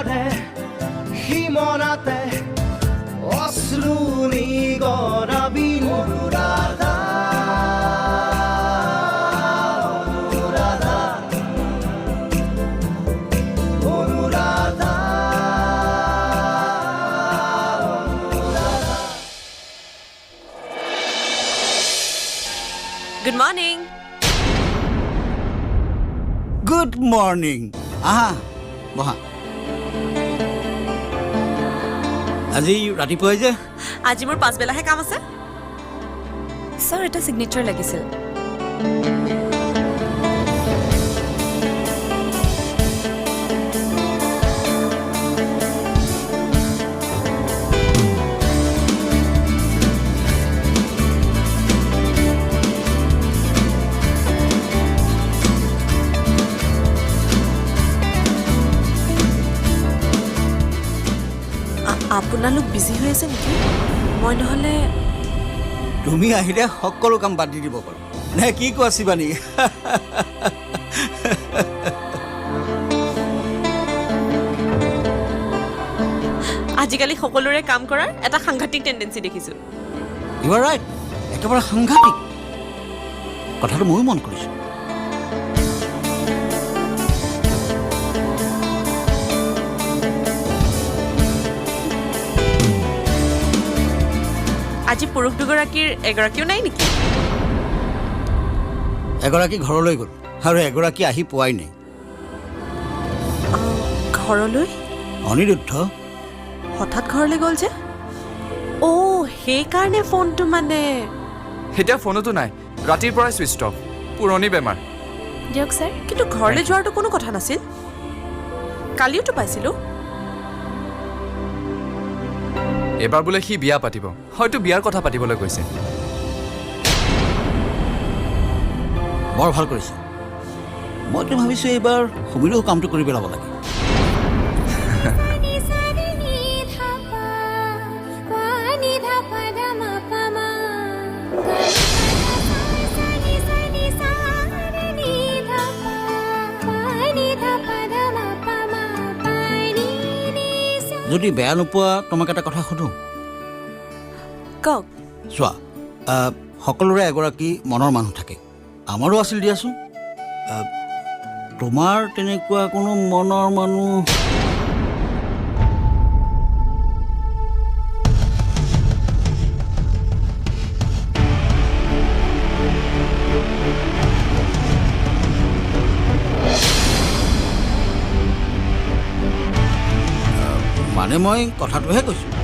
ঝৰে সীমনাতে অশ্ৰু নিগৰাবি Anuradha Anuradha Anuradha Good morning. Good morning. আহা বহা আজি ৰাতিপুৱাই যে আজি মোৰ পাছবেলাহে কাম আছে স্যাৰ এটা সিগনেচাৰ লাগিছিল আপোনালোক বিজি হৈ আছে নেকি মই নহলে তুমি আহিলে সকলো কাম বাদ দি দিব পাৰো নে কি কোৱা শিৱানী আজিকালি সকলোৰে কাম কৰাৰ এটা সাংঘাতিক টেন্ডেন্সি দেখিছো ইউ আৰ ৰাইট একেবাৰে সাংঘাতিক কথাটো ময়ো মন কৰিছো আজি পুৰুষ দুগৰাকীৰ এগৰাকীও নাই নেকি এগৰাকী ঘৰলৈ গ'ল আৰু এগৰাকী আহি পোৱাই নাই ঘৰলৈ অনিৰুদ্ধ হঠাৎ ঘৰলৈ গ'ল যে সেইকাৰণে ফোনটো মানে এতিয়া ফোনতো নাই ৰাতিৰ পৰাই সুইচ অফ পুৰণি বেমাৰ দিয়ক ছাৰ কিন্তু ঘৰলৈ যোৱাৰতো কোনো কথা নাছিল কালিওতো পাইছিলোঁ এবাৰ বোলে সি বিয়া পাতিব হয়তো বিয়াৰ কথা পাতিবলৈ গৈছে বৰ ভাল কৰিছে মইতো ভাবিছোঁ এইবাৰ সমীৰেও কামটো কৰি পেলাব লাগে যদি বেয়া নোপোৱা তোমাক এটা কথা সুধো কওক চোৱা সকলোৰে এগৰাকী মনৰ মানুহ থাকে আমাৰো আছিল দিয়াচোন তোমাৰ তেনেকুৱা কোনো মনৰ মানুহ মানে মই কথাটোহে কৈছোঁ